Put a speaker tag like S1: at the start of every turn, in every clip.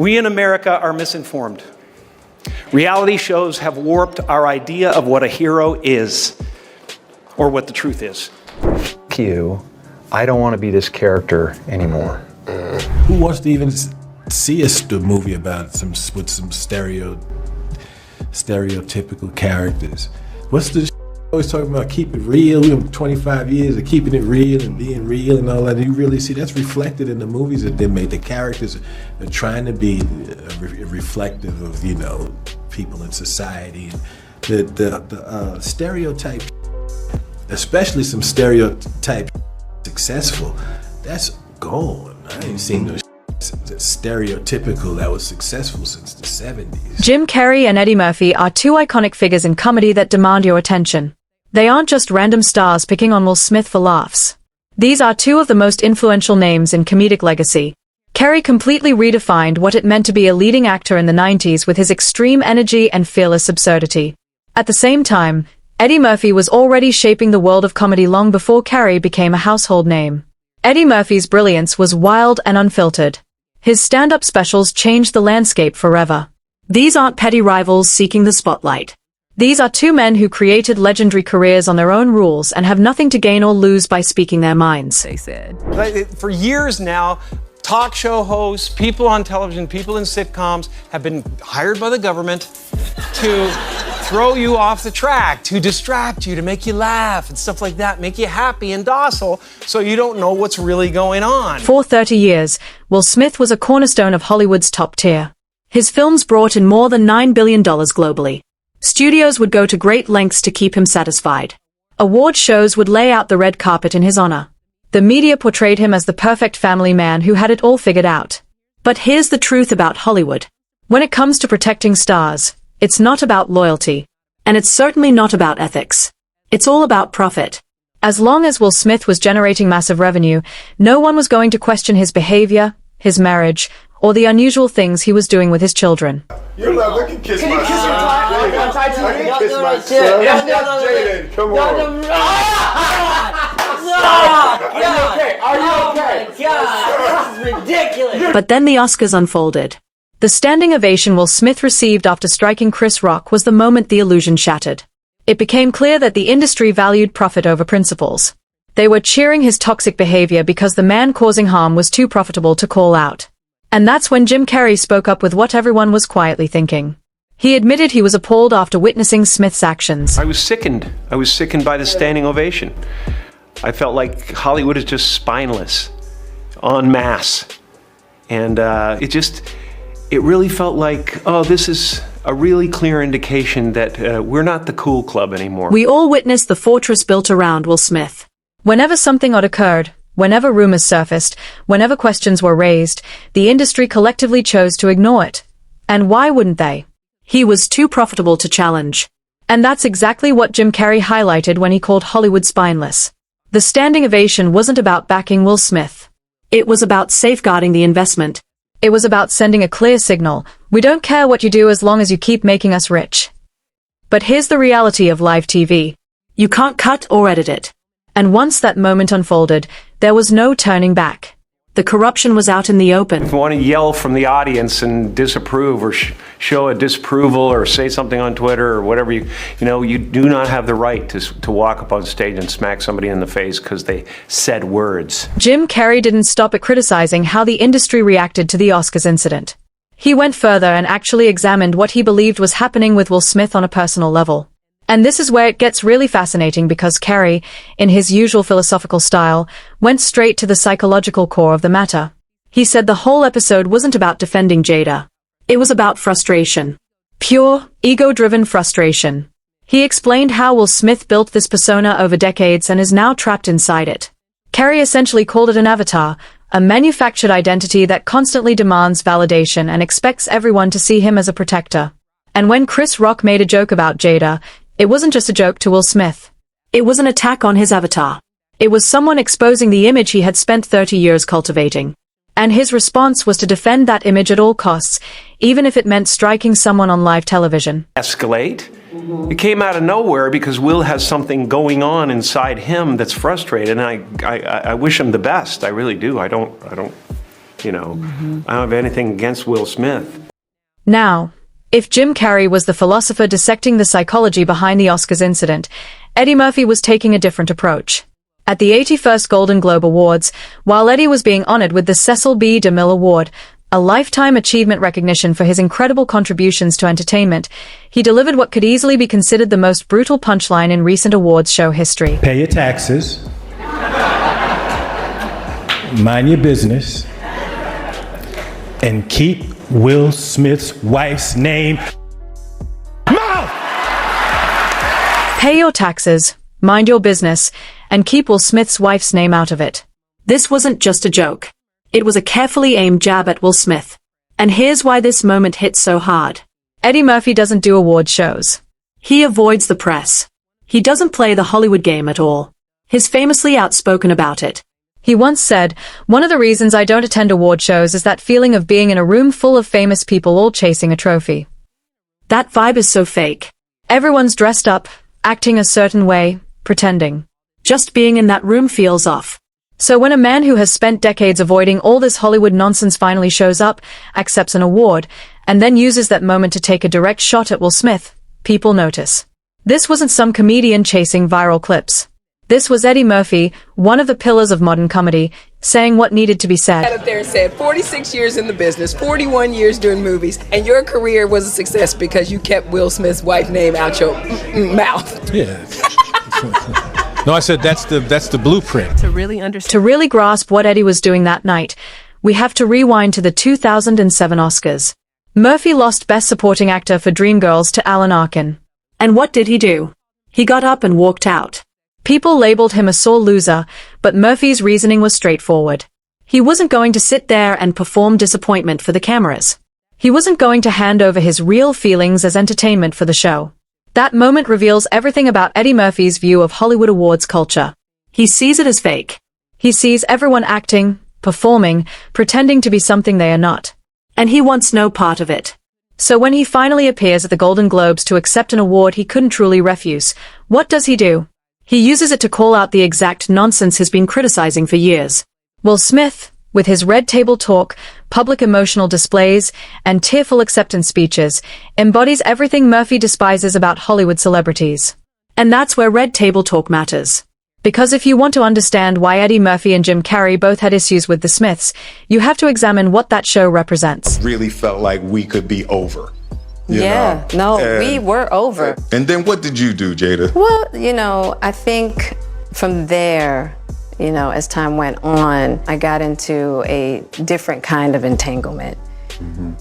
S1: We in America are misinformed. Reality shows have warped our idea of what a hero is, or what the truth is.
S2: F you, I don't want to be this character anymore.
S3: Who wants to even see a movie about with some stereotypical characters? What's the always talking about keep it real? We have 25 years of keeping it real and being real and all that. And you really see that's reflected in the movies that they made. The characters are trying to be reflective of, you know, people in society. And the stereotype, especially some stereotype successful, that's gone. I ain't seen no stereotypical that was successful since the 70s.
S4: Jim Carrey and Eddie Murphy are two iconic figures in comedy that demand your attention. They aren't just random stars picking on Will Smith for laughs. These are two of the most influential names in comedic legacy. Carrey completely redefined what it meant to be a leading actor in the 90s with his extreme energy and fearless absurdity. At the same time, Eddie Murphy was already shaping the world of comedy long before Carrey became a household name. Eddie Murphy's brilliance was wild and unfiltered. His stand-up specials changed the landscape forever. These aren't petty rivals seeking the spotlight. These are two men who created legendary careers on their own rules and have nothing to gain or lose by speaking their minds.
S5: They said.
S1: For years now, talk show hosts, people on television, people in sitcoms have been hired by the government to throw you off the track, to distract you, to make you laugh and stuff like that, make you happy and docile so you don't know what's really going on.
S4: For 30 years, Will Smith was a cornerstone of Hollywood's top tier. His films brought in more than $9 billion globally. Studios would go to great lengths to keep him satisfied. Award shows would lay out the red carpet in his honor. The media portrayed him as the perfect family man who had it all figured out. But here's the truth about Hollywood. When it comes to protecting stars, it's not about loyalty. And it's certainly not about ethics. It's all about profit. As long as Will Smith was generating massive revenue, no one was going to question his behavior, his marriage, or the unusual things he was doing with his children.
S6: You're not looking kiss my son. I can kiss my son. Jaden, come on. Are you okay?
S5: Oh my God, this is ridiculous.
S4: But then the Oscars unfolded. The standing ovation Will Smith received after striking Chris Rock was the moment the illusion shattered. It became clear that the industry valued profit over principles. They were cheering his toxic behavior because the man causing harm was too profitable to call out. And that's when Jim Carrey spoke up with what everyone was quietly thinking. He admitted he was appalled after witnessing Smith's actions.
S1: I was sickened. I was sickened by the standing ovation. I felt like Hollywood is just spineless, en masse. And it really felt like, oh, this is a really clear indication that we're not the cool club anymore.
S4: We all witnessed the fortress built around Will Smith. Whenever something odd occurred, whenever rumors surfaced, whenever questions were raised, the industry collectively chose to ignore it. And why wouldn't they? He was too profitable to challenge. And that's exactly what Jim Carrey highlighted when he called Hollywood spineless. The standing ovation wasn't about backing Will Smith. It was about safeguarding the investment. It was about sending a clear signal: we don't care what you do as long as you keep making us rich. But here's the reality of live TV. You can't cut or edit it. And once that moment unfolded, there was no turning back. The corruption was out in the open.
S1: If you want to yell from the audience and disapprove or show a disapproval or say something on Twitter or whatever, you do not have the right to walk up on stage and smack somebody in the face because they said words.
S4: Jim Carrey didn't stop at criticizing how the industry reacted to the Oscars incident. He went further and actually examined what he believed was happening with Will Smith on a personal level. And this is where it gets really fascinating because Carrey, in his usual philosophical style, went straight to the psychological core of the matter. He said the whole episode wasn't about defending Jada. It was about frustration. Pure, ego-driven frustration. He explained how Will Smith built this persona over decades and is now trapped inside it. Carrey essentially called it an avatar, a manufactured identity that constantly demands validation and expects everyone to see him as a protector. And when Chris Rock made a joke about Jada, it wasn't just a joke to Will Smith. It was an attack on his avatar. It was someone exposing the image he had spent 30 years cultivating. And his response was to defend that image at all costs, even if it meant striking someone on live television.
S1: Escalate. It came out of nowhere because Will has something going on inside him that's frustrated, and I wish him the best. I really do. I don't
S7: you know. I don't have anything against Will Smith.
S4: Now, if Jim Carrey was the philosopher dissecting the psychology behind the Oscars incident, Eddie Murphy was taking a different approach. At the 81st Golden Globe Awards, while Eddie was being honored with the Cecil B. DeMille Award, a lifetime achievement recognition for his incredible contributions to entertainment, he delivered what could easily be considered the most brutal punchline in recent awards show history.
S3: Pay your taxes. Mind your business. And keep Will Smith's wife's name mouth!
S4: Pay your taxes, mind your business, and keep Will Smith's wife's name out of it. This wasn't just a joke. It was a carefully aimed jab at Will Smith. And here's why this moment hit so hard. Eddie Murphy doesn't do award shows. He avoids the press. He doesn't play the Hollywood game at all. He's famously outspoken about it. He once said, "One of the reasons I don't attend award shows is that feeling of being in a room full of famous people all chasing a trophy. That vibe is so fake. Everyone's dressed up, acting a certain way, pretending. Just being in that room feels off." So when a man who has spent decades avoiding all this Hollywood nonsense finally shows up, accepts an award, and then uses that moment to take a direct shot at Will Smith, people notice. This wasn't some comedian chasing viral clips. This was Eddie Murphy, one of the pillars of modern comedy, saying what needed to be said.
S8: Up there and said 46 years in the business, 41 years doing movies, and your career was a success because you kept Will Smith's wife's name out your mouth.
S3: Yeah. No, I said that's the blueprint.
S8: To really understand.
S4: To really grasp what Eddie was doing that night, we have to rewind to the 2007 Oscars. Murphy lost Best Supporting Actor for Dreamgirls to Alan Arkin. And what did he do? He got up and walked out. People labeled him a sore loser, but Murphy's reasoning was straightforward. He wasn't going to sit there and perform disappointment for the cameras. He wasn't going to hand over his real feelings as entertainment for the show. That moment reveals everything about Eddie Murphy's view of Hollywood awards culture. He sees it as fake. He sees everyone acting, performing, pretending to be something they are not. And he wants no part of it. So when he finally appears at the Golden Globes to accept an award he couldn't truly refuse, what does he do? He uses it to call out the exact nonsense he's been criticizing for years. Will Smith, with his red table talk, public emotional displays, and tearful acceptance speeches, embodies everything Murphy despises about Hollywood celebrities. And that's where red table talk matters. Because if you want to understand why Eddie Murphy and Jim Carrey both had issues with the Smiths, you have to examine what that show represents.
S6: Really felt like we could be over. You
S5: Yeah,
S6: know?
S5: no, we were over.
S6: And then what did you do, Jada?
S5: Well, you know, I think from there, you know, as time went on, I got into a different kind of entanglement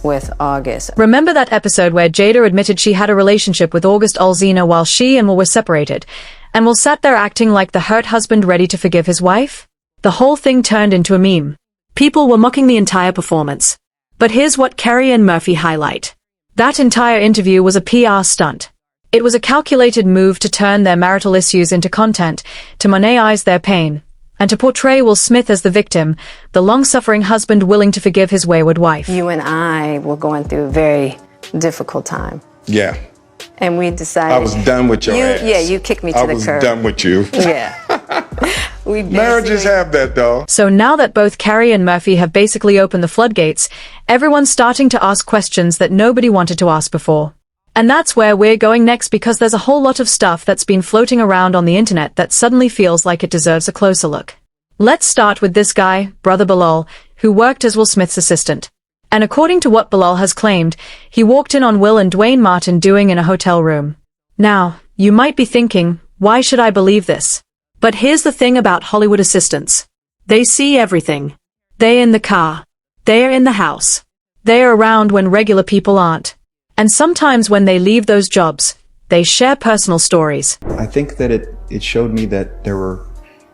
S5: with August.
S4: Remember that episode where Jada admitted she had a relationship with August Alsina while she and Will were separated, and Will sat there acting like the hurt husband ready to forgive his wife? The whole thing turned into a meme. People were mocking the entire performance. But here's what Carrey and Murphy highlight. That entire interview was a PR stunt. It was a calculated move to turn their marital issues into content, to monetize their pain, and to portray Will Smith as the victim, the long-suffering husband willing to forgive his wayward wife.
S5: You and I were going through a very difficult time.
S6: Yeah.
S5: And we decided...
S6: I was done with your ass.
S5: Yeah, you kicked me to the curb.
S6: I was done with you.
S5: Yeah.
S6: Marriages have that, though.
S4: So now that both Carrey and Murphy have basically opened the floodgates, everyone's starting to ask questions that nobody wanted to ask before. And that's where we're going next, because there's a whole lot of stuff that's been floating around on the internet that suddenly feels like it deserves a closer look. Let's start with this guy, Brother Bilal, who worked as Will Smith's assistant. And according to what Bilal has claimed, he walked in on Will and Dwayne Martin doing in a hotel room. Now, you might be thinking, why should I believe this? But here's the thing about Hollywood assistants. They see everything. They're in the car. They're in the house. They're around when regular people aren't. And sometimes when they leave those jobs, they share personal stories.
S2: I think that it showed me that there were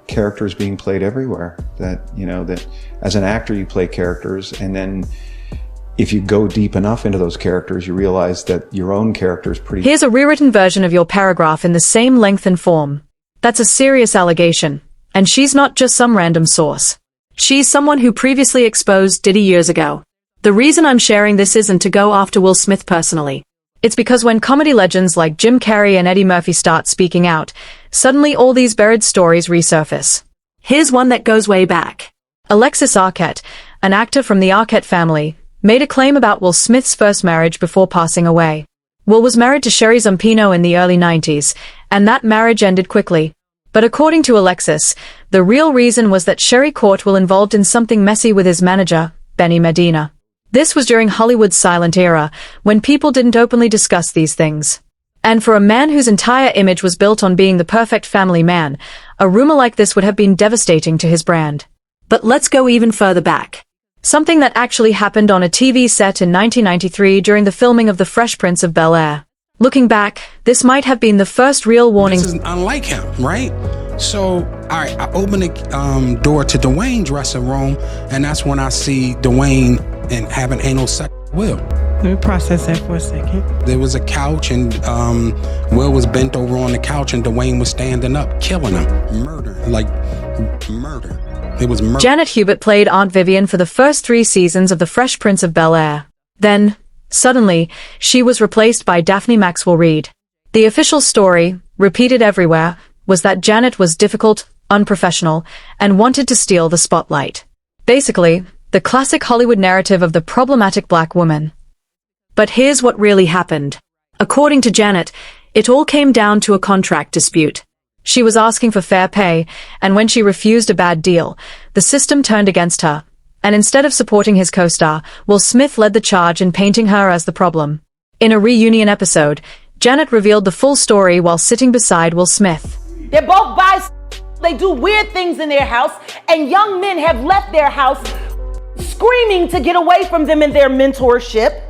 S2: characters being played everywhere. That, you know, that as an actor you play characters, and then if you go deep enough into those characters, you realize that your own character is pretty...
S4: Here's a rewritten version of your paragraph in the same length and form. That's a serious allegation. And she's not just some random source. She's someone who previously exposed Diddy years ago. The reason I'm sharing this isn't to go after Will Smith personally. It's because when comedy legends like Jim Carrey and Eddie Murphy start speaking out, suddenly all these buried stories resurface. Here's one that goes way back. Alexis Arquette, an actor from the Arquette family, made a claim about Will Smith's first marriage before passing away. Will was married to Sherry Zampino in the early 90s, and that marriage ended quickly. But according to Alexis, the real reason was that Sherry caught Will involved in something messy with his manager, Benny Medina. This was during Hollywood's silent era, when people didn't openly discuss these things. And for a man whose entire image was built on being the perfect family man, a rumor like this would have been devastating to his brand. But let's go even further back. Something that actually happened on a TV set in 1993 during the filming of The Fresh Prince of Bel-Air. Looking back, this might have been the first real warning.
S9: This is unlike him, right? So, I open the door to Dwayne's dressing room, and that's when I see Dwayne and having anal sex with Will.
S10: Let me process that for a second.
S9: There was a couch, and Will was bent over on the couch, and Dwayne was standing up, killing him. Murder. It was murder.
S4: Janet Hubert played Aunt Vivian for the first 3 seasons of The Fresh Prince of Bel-Air. Then, suddenly, she was replaced by Daphne Maxwell Reid. The official story, repeated everywhere, was that Janet was difficult, unprofessional, and wanted to steal the spotlight. Basically, the classic Hollywood narrative of the problematic black woman. But here's what really happened. According to Janet, it all came down to a contract dispute. She was asking for fair pay, and when she refused a bad deal, the system turned against her. And instead of supporting his co-star, Will Smith led the charge in painting her as the problem. In a reunion episode, Janet revealed the full story while sitting beside Will Smith.
S11: They're both they do weird things in their house, and young men have left their house screaming to get away from them in their mentorship.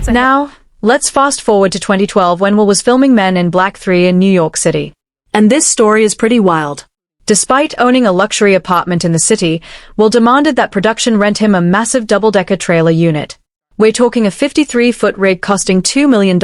S4: Now, let's fast forward to 2012 when Will was filming Men in Black 3 in New York City. And this story is pretty wild. Despite owning a luxury apartment in the city, Will demanded that production rent him a massive double-decker trailer unit. We're talking a 53-foot rig costing $2 million.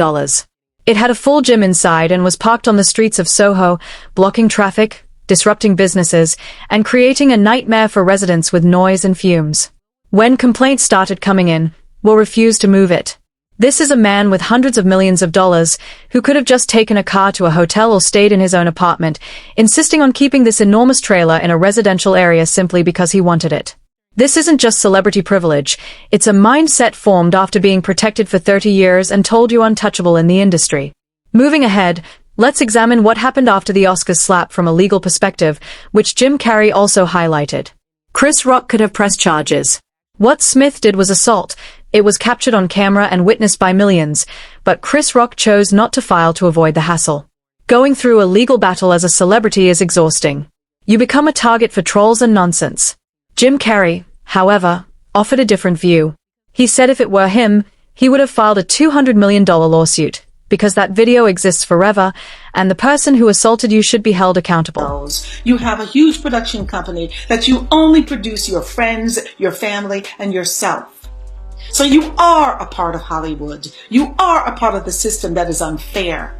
S4: It had a full gym inside and was parked on the streets of Soho, blocking traffic, disrupting businesses, and creating a nightmare for residents with noise and fumes. When complaints started coming in, Will refused to move it. This is a man with hundreds of millions of dollars who could have just taken a car to a hotel or stayed in his own apartment, insisting on keeping this enormous trailer in a residential area simply because he wanted it. This isn't just celebrity privilege, it's a mindset formed after being protected for 30 years and told you untouchable in the industry. Moving ahead, let's examine what happened after the Oscars slap from a legal perspective, which Jim Carrey also highlighted. Chris Rock could have pressed charges. What Smith did was assault. It was captured on camera and witnessed by millions, but Chris Rock chose not to file to avoid the hassle. Going through a legal battle as a celebrity is exhausting. You become a target for trolls and nonsense. Jim Carrey, however, offered a different view. He said if it were him, he would have filed a $200 million lawsuit, because that video exists forever, and the person who assaulted you should be held accountable.
S12: You have a huge production company that you only produce your friends, your family, and yourself. So you are a part of Hollywood. You are a part of the system that is unfair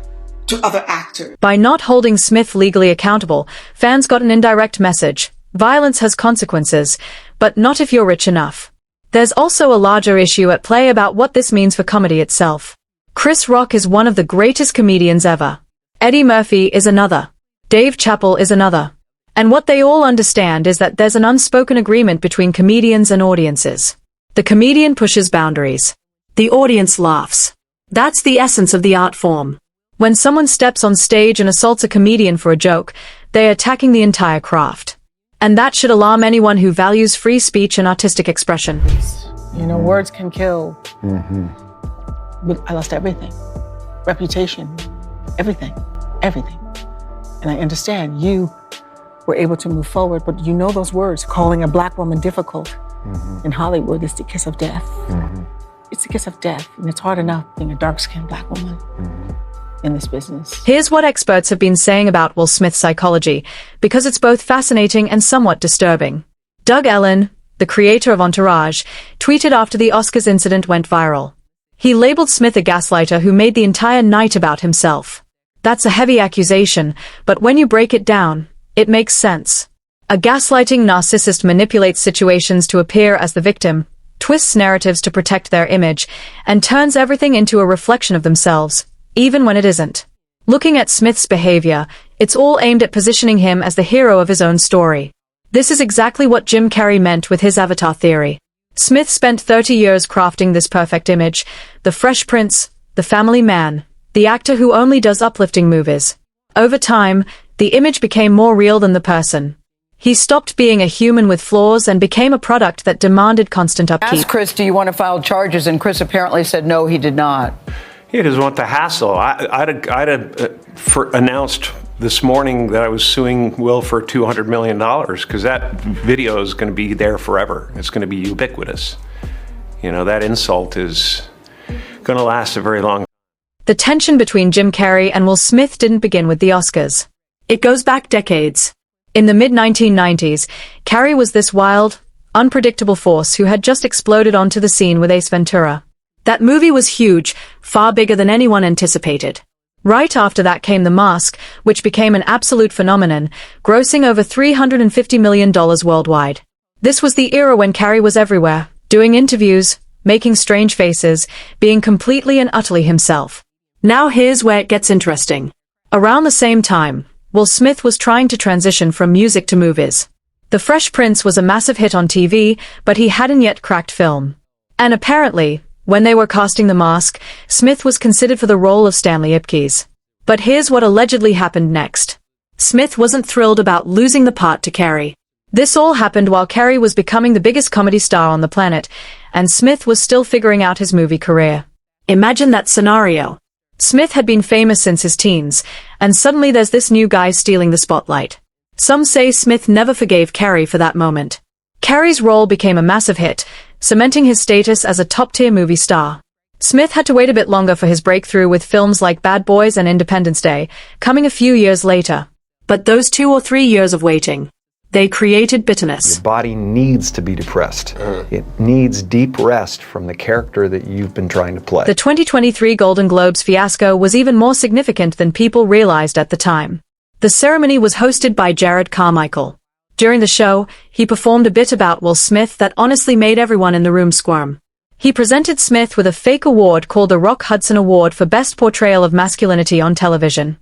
S12: to other actors.
S4: By not holding Smith legally accountable, fans got an indirect message. Violence has consequences, but not if you're rich enough. There's also a larger issue at play about what this means for comedy itself. Chris Rock is one of the greatest comedians ever. Eddie Murphy is another. Dave Chappelle is another. And what they all understand is that there's an unspoken agreement between comedians and audiences. The comedian pushes boundaries. The audience laughs. That's the essence of the art form. When someone steps on stage and assaults a comedian for a joke, they're attacking the entire craft. And that should alarm anyone who values free speech and artistic expression.
S11: You know, words can kill. But I lost everything. Reputation, everything. And I understand you were able to move forward, but you know those words, calling a black woman difficult in Hollywood is the kiss of death. It's the kiss of death, and it's hard enough being a dark-skinned black woman in this business.
S4: Here's what experts have been saying about Will Smith's psychology, because it's both fascinating and somewhat disturbing. Doug Ellin, the creator of Entourage, tweeted after the Oscars incident went viral. He labeled Smith a gaslighter who made the entire night about himself. That's a heavy accusation, but when you break it down, it makes sense. A gaslighting narcissist manipulates situations to appear as the victim, twists narratives to protect their image, and turns everything into a reflection of themselves, even when it isn't. Looking at Smith's behavior, it's all aimed at positioning him as the hero of his own story. This is exactly what Jim Carrey meant with his avatar theory. Smith spent 30 years crafting this perfect image, the Fresh Prince, the family man, the actor who only does uplifting movies. Over time, the image became more real than the person. He stopped being a human with flaws and became a product that demanded constant upkeep.
S13: Asked Chris, do you want to file charges? And Chris apparently said no, he did not.
S7: He doesn't want the hassle. I'd announced this morning that I was suing Will for $200 million because that video is going to be there forever. It's going to be ubiquitous. You know, that insult is going to last a very long time.
S4: The tension between Jim Carrey and Will Smith didn't begin with the Oscars. It goes back decades. In the mid-1990s, Carrey was this wild, unpredictable force who had just exploded onto the scene with Ace Ventura. That movie was huge, far bigger than anyone anticipated. Right after that came The Mask, which became an absolute phenomenon, grossing over $350 million worldwide. This was the era when Carrey was everywhere, doing interviews, making strange faces, being completely and utterly himself. Now here's where it gets interesting. Around the same time, Will Smith was trying to transition from music to movies. The Fresh Prince was a massive hit on TV, but he hadn't yet cracked film. And apparently, when they were casting The Mask, Smith was considered for the role of Stanley Ipkiss. But here's what allegedly happened next. Smith wasn't thrilled about losing the part to Carrey. This all happened while Carrey was becoming the biggest comedy star on the planet, and Smith was still figuring out his movie career. Imagine that scenario. Smith had been famous since his teens, and suddenly there's this new guy stealing the spotlight. Some say Smith never forgave Carrey for that moment. Carrey's role became a massive hit, cementing his status as a top-tier movie star. Smith had to wait a bit longer for his breakthrough with films like Bad Boys and Independence Day, coming a few years later. But those 2 or 3 years of waiting, they created bitterness.
S14: Your body needs to be depressed. It needs deep rest from the character that you've been trying to play.
S4: The 2023 Golden Globes fiasco was even more significant than people realized at the time. The ceremony was hosted by Jared Carmichael. During the show, he performed a bit about Will Smith that honestly made everyone in the room squirm. He presented Smith with a fake award called the Rock Hudson Award for Best Portrayal of Masculinity on Television.